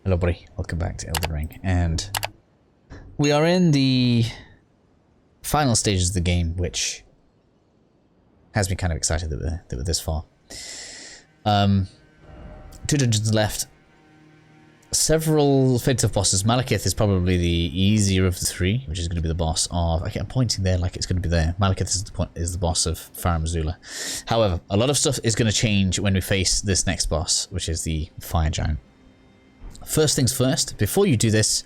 Hello buddy, welcome back to Elden Ring, and we are in the final stages of the game, which has me kind of excited that we're this far. 2 dungeons left, several fatal bosses. Malekith is probably the easier of the 3, which is going to be the boss of, okay, I'm pointing there like it's going to be there. Malekith is the boss of Faram Azula. However, a lot of stuff is going to change when we face this next boss, which is the fire giant. First things first, before you do this,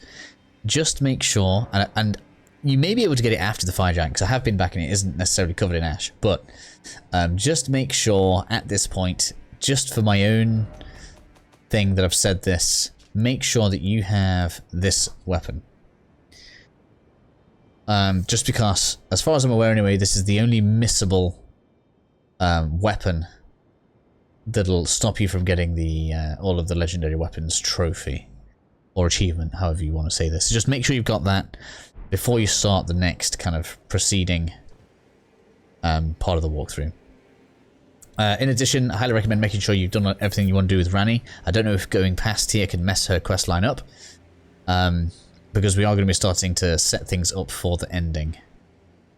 just make sure, and you may be able to get it after the fire giant, because I have been back and it isn't necessarily covered in ash, but just make sure at this point, just for my own thing that I've said this, make sure that you have this weapon. Just because, as far as I'm aware anyway, this is the only missable weapon that'll stop you from getting the all of the legendary weapons trophy or achievement, however you want to say this. So just make sure you've got that before you start the next kind of proceeding part of the walkthrough. In addition, I highly recommend making sure you've done everything you want to do with Ranni. I don't know if going past here can mess her quest line up, because we are going to be starting to set things up for the ending.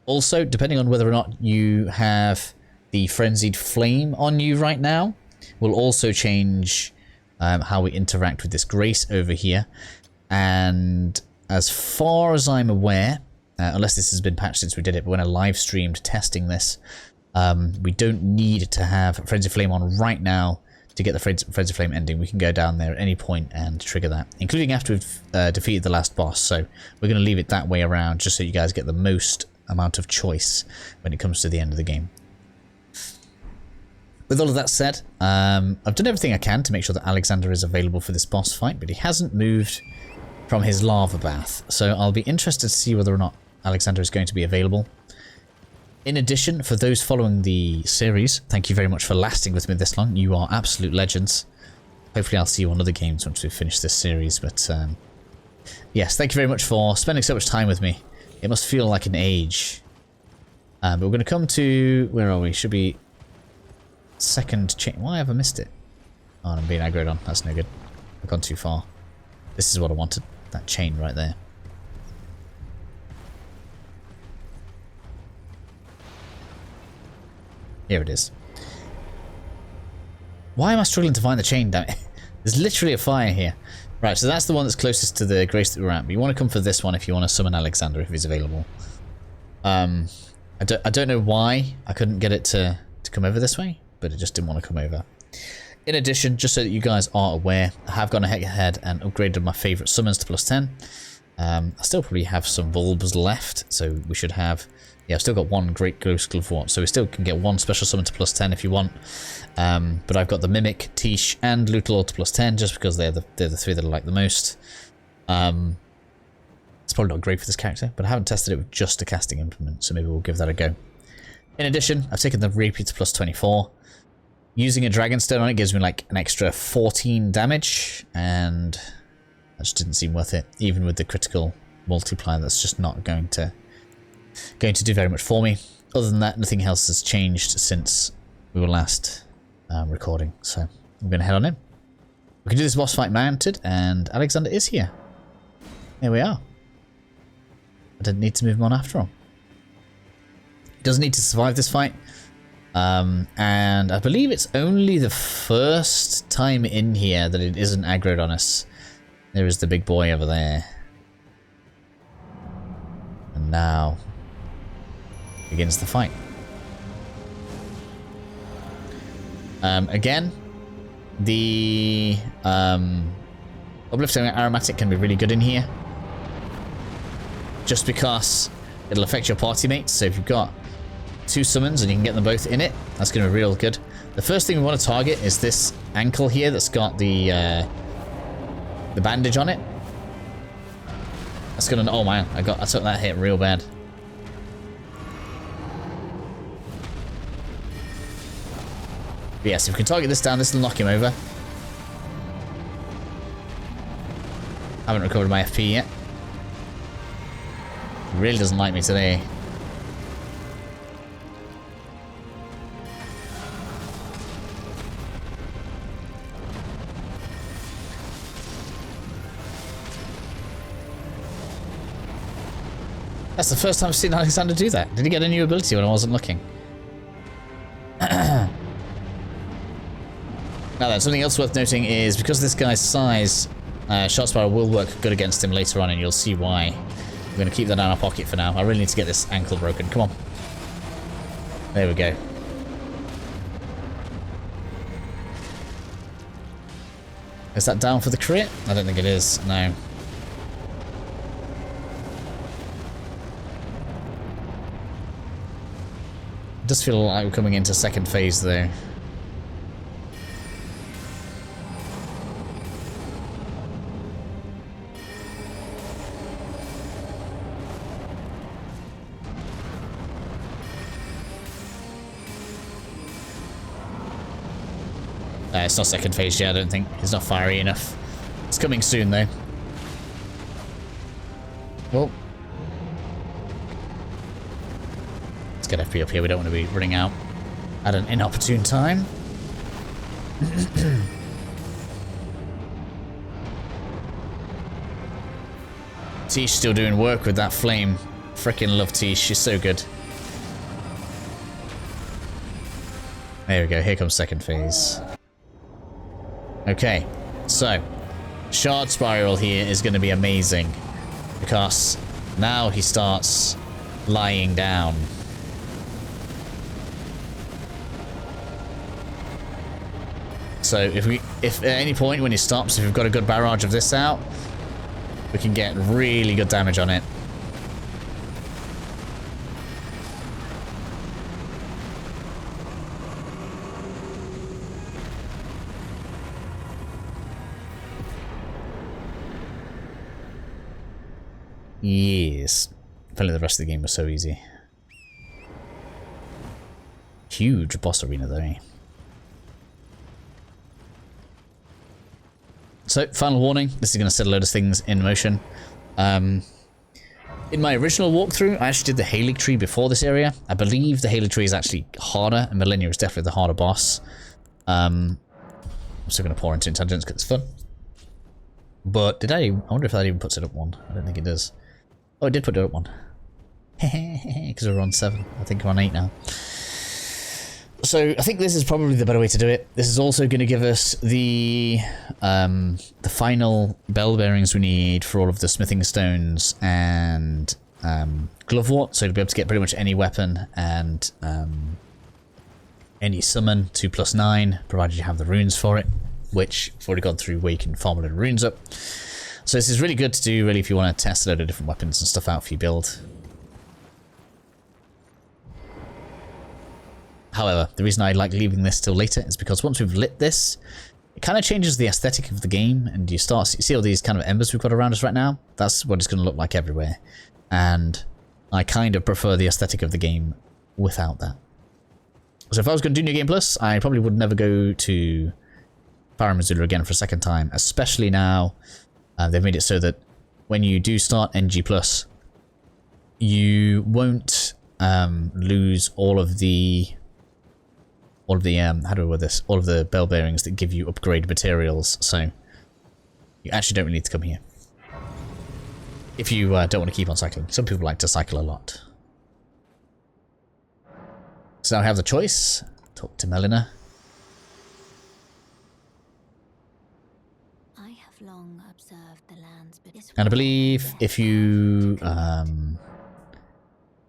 Also, depending on whether or not you have the Frenzied Flame on you right now, will also change how we interact with this Grace over here. And as far as I'm aware, unless this has been patched since we did it, but when I live streamed testing this, we don't need to have Frenzied Flame on right now to get the Frenzied Flame ending. We can go down there at any point and trigger that, including after we've defeated the last boss. So we're going to leave it that way around, just so you guys get the most amount of choice when it comes to the end of the game. With all of that said, I've done everything I can to make sure that Alexander is available for this boss fight, but he hasn't moved from his lava bath. So I'll be interested to see whether or not Alexander is going to be available. In addition, for those following the series, thank you very much for lasting with me this long. You are absolute legends. Hopefully I'll see you on other games once we finish this series, but yes, thank you very much for spending so much time with me. It must feel like an age. But we're going to come to, where are we? Should be second chain. Why have I missed it? Oh, I'm being aggroed on. That's no good. I've gone too far. This is what I wanted. That chain right there. Here it is. Why am I struggling to find the chain? Damn it. There's literally a fire here. Right, so that's the one that's closest to the Grace that we're at. But you want to come for this one if you want to summon Alexander, if he's available. I don't know why I couldn't get it to come over this way, but it just didn't want to come over. In addition, just so that you guys are aware, I have gone ahead and upgraded my favourite summons to +10. I still probably have some bulbs left, so we should have... Yeah, I've still got 1 Great Ghost Glove, so we still can get 1 special summon to +10 if you want. But I've got the Mimic, Tish, and Lootalord to +10, just because they're the 3 that I like the most. It's probably not great for this character, but I haven't tested it with just a casting implement, so maybe we'll give that a go. In addition, I've taken the Rapier to +24. Using a Dragonstone on it gives me like an extra 14 damage, and that just didn't seem worth it. Even with the critical multiplier, that's just not going to do very much for me. Other than that, nothing else has changed since we were last recording, so I'm going to head on in. We can do this boss fight mounted, and Alexander is here. Here we are. I didn't need to move him on after all. He doesn't need to survive this fight. And I believe it's only the first time in here that it isn't aggroed on us. There is the big boy over there. And now begins the fight. Again, the uplifting aromatic can be really good in here, just because it'll affect your party mates. So if you've got 2 summons and you can get them both in it, that's going to be real good. The first thing we want to target is this ankle here that's got the bandage on it. That's gonna... Oh man, I took that hit real bad. But yes, if we can target this down, this will knock him over. Haven't recovered my FP yet. He really doesn't like me today. That's the first time I've seen Alexander do that. Did he get a new ability when I wasn't looking? Now then, something else worth noting is because this guy's size, Shot Spiral will work good against him later on, and you'll see why. We're going to keep that in our pocket for now. I really need to get this ankle broken. Come on. There we go. Is that down for the crit? I don't think it is. No. It does feel like we're coming into second phase though. It's not second phase yet, I don't think. It's not fiery enough. It's coming soon though. Well. Let's get FP up here, we don't want to be running out at an inopportune time. Tish still doing work with that flame. Frickin' love Tish, she's so good. There we go, here comes second phase. Okay, so Shard Spiral here is going to be amazing because now he starts lying down. So if at any point when he stops, if we've got a good barrage of this out, we can get really good damage on it. Yes. I felt like the rest of the game was so easy. Huge boss arena though, eh? So, final warning, this is going to set a load of things in motion. In my original walkthrough, I actually did the Halig Tree before this area. I believe the Halig Tree is actually harder, and Millennia is definitely the harder boss. I'm still going to pour into intelligence because it's fun. But I wonder if that even puts it up one. I don't think it does. Oh, it did put it up one. Because we're on 7. I think we're on 8 now. So I think this is probably the better way to do it. This is also going to give us the final bell bearings we need for all of the smithing stones and glovewort. So to be able to get pretty much any weapon and any summon 2+9, provided you have the runes for it, which I've already gone through where you can farm a load of runes up. So this is really good to do really if you want to test a load of different weapons and stuff out for your build. However, the reason I like leaving this till later is because once we've lit this, it kind of changes the aesthetic of the game, and you see all these kind of embers we've got around us right now? That's what it's going to look like everywhere. And I kind of prefer the aesthetic of the game without that. So if I was going to do New Game Plus, I probably would never go to Faram Azula again for a second time, especially now they've made it so that when you do start NG Plus, you won't lose all of the how do I word this? All of the bell bearings that give you upgrade materials. So you actually don't really need to come here if you don't want to keep on cycling. Some people like to cycle a lot. So now I have the choice. Talk to Melina. I have long observed the lands, but And I believe if you don't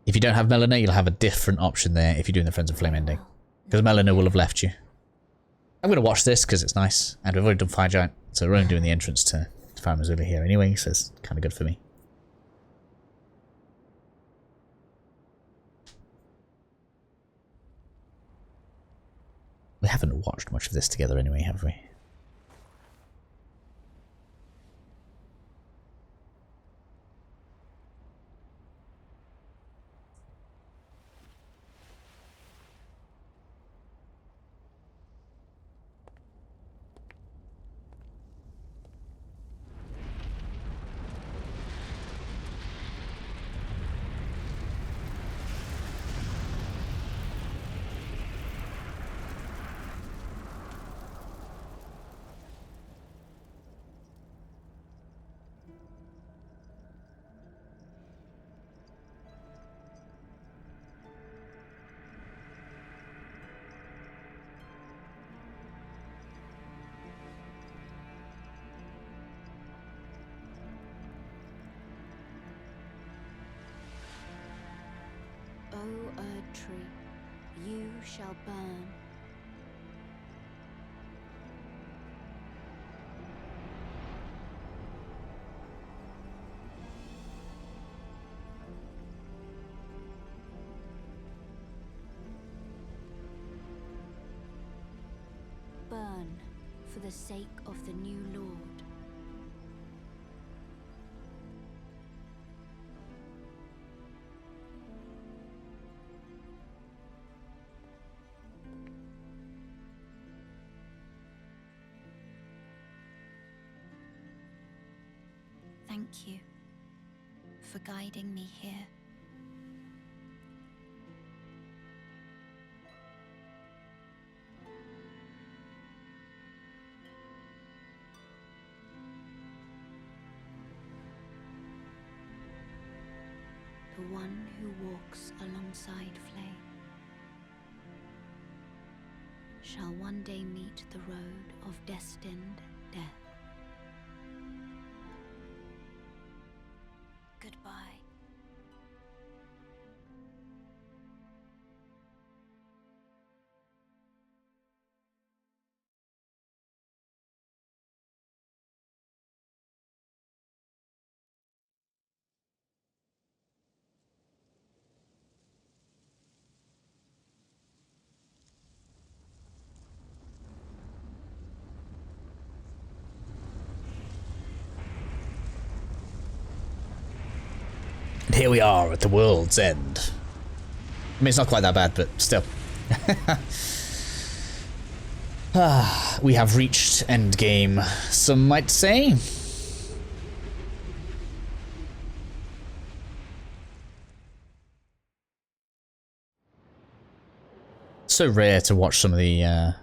have Melina, you'll have a different option there if you're doing the Friends of Flame ending. Because Melina will have left you. I'm going to watch this because it's nice. And we've already done Fire Giant. So we're only doing the entrance to Farum Azula here anyway. So it's kind of good for me. We haven't watched much of this together anyway, have we? shall burn. Burn for the sake of the new Lord. Thank you for guiding me here. The one who walks alongside flame shall one day meet the road of destined death. Goodbye. And here we are at the world's end. I mean, it's not quite that bad, but still. We have reached endgame, some might say. So rare to watch some of the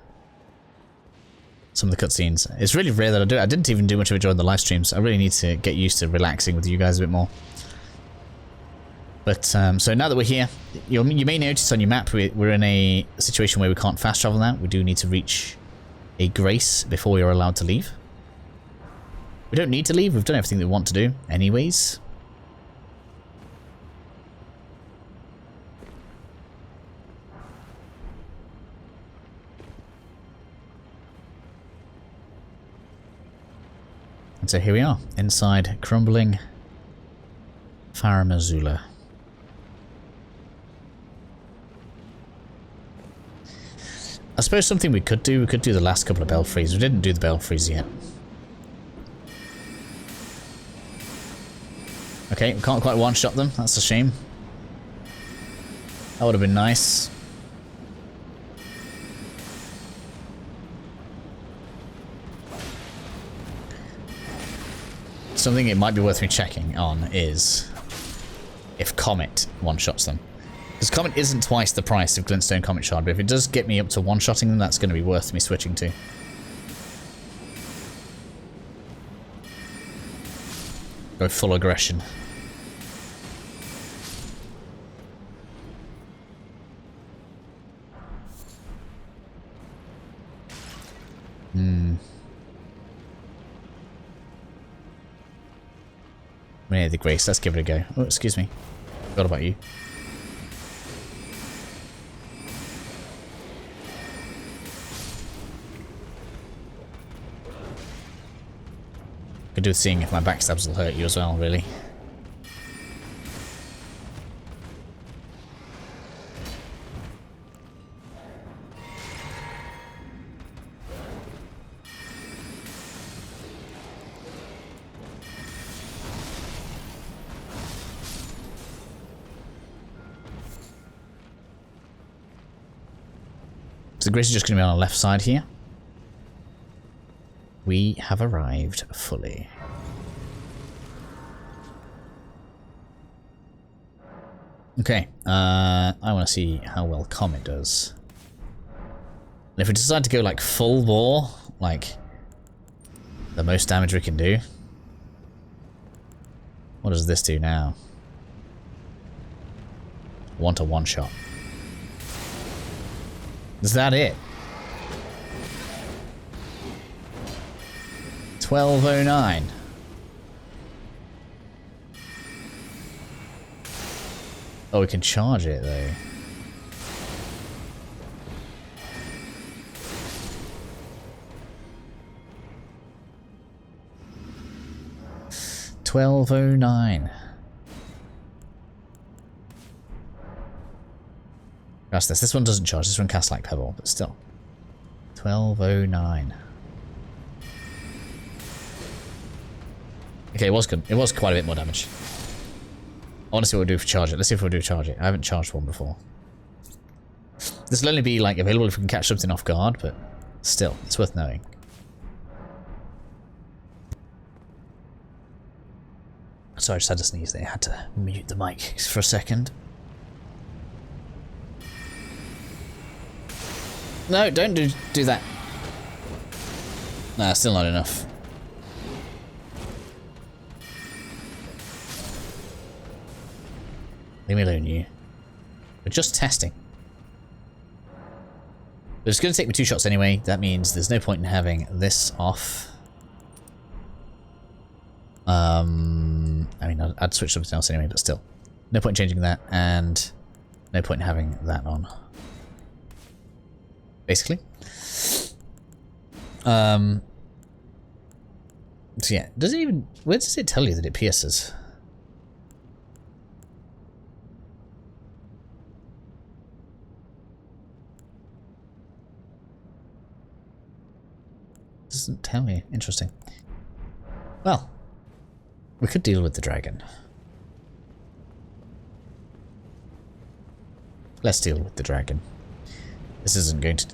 cutscenes. It's really rare that I do it. I didn't even do much of it during the live streams. I really need to get used to relaxing with you guys a bit more. But, so now that we're here, you may notice on your map we're in a situation where we can't fast travel now. We do need to reach a grace before we are allowed to leave. We don't need to leave. We've done everything that we want to do anyways. And so here we are, inside Crumbling Faram Azula. I suppose something we could do the last couple of belfries. We didn't do the belfries yet. Okay, we can't quite one-shot them. That's a shame. That would have been nice. Something it might be worth me checking on is if Comet one-shots them. Because Comet isn't twice the price of Glintstone Comet Shard, but if it does get me up to one-shotting them, that's going to be worth me switching to. Go full aggression. We need the grace. Let's give it a go. Oh, excuse me. Forgot about you. Could do with seeing if my backstabs will hurt you as well, really. So the grace is just going to be on the left side here. We have arrived fully. Okay, I want to see how well Comet does. And if we decide to go like full bore, like the most damage we can do. What does this do now? Want a one-shot. Is that it? 1209. Oh, we can charge it though. 12:09. That's this. This one doesn't charge. This one casts like Pebble, but still. 12:09. Okay, it was good. It was quite a bit more damage. I want to see what we'll do for charge it. Let's see if we'll do charge it. I haven't charged one before. This will only be like available if we can catch something off guard, but still, it's worth knowing. Sorry, I just had to sneeze there. I had to mute the mic for a second. No, don't do that. Nah, still not enough. Leave me alone, you. We're just testing. But it's going to take me 2 shots anyway. That means there's no point in having this off. I mean, I'd switch something else anyway, but still. No point in changing that, and no point in having that on. Basically. So yeah, does it even... Where does it tell you that it pierces? Doesn't tell me. Interesting. Well, we could deal with the dragon. Let's deal with the dragon. This isn't going to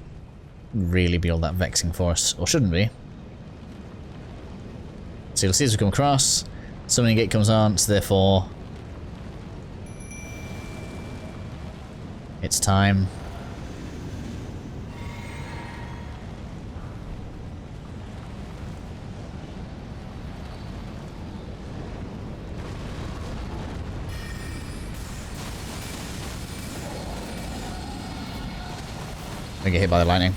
really be all that vexing for us, or shouldn't be. So you'll see as we come across, summoning gate comes on, so therefore it's time. I get hit by the lightning.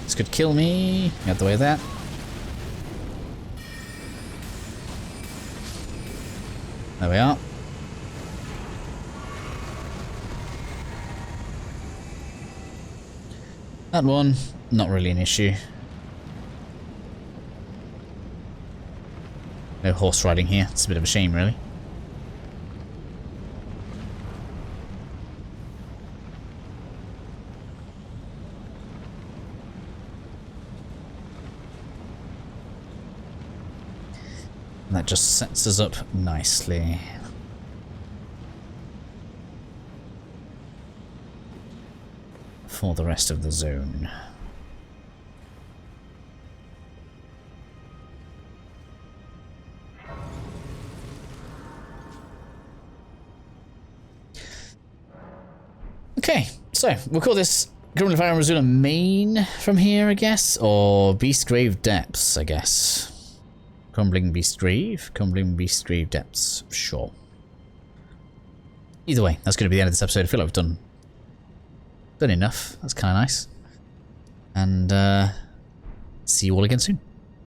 This could kill me. Out the way of that. There we are. That one, not really an issue. No horse riding here. It's a bit of a shame, really. That just sets us up nicely. For the rest of the zone. Okay, so we'll call this Crumbling Faram Azula main from here, I guess, or Beastgrave Depths, I guess. Crumbling Beastgrave Depths, sure. Either way, that's going to be the end of this episode. I feel like we've done enough. That's kind of nice. And see you all again soon.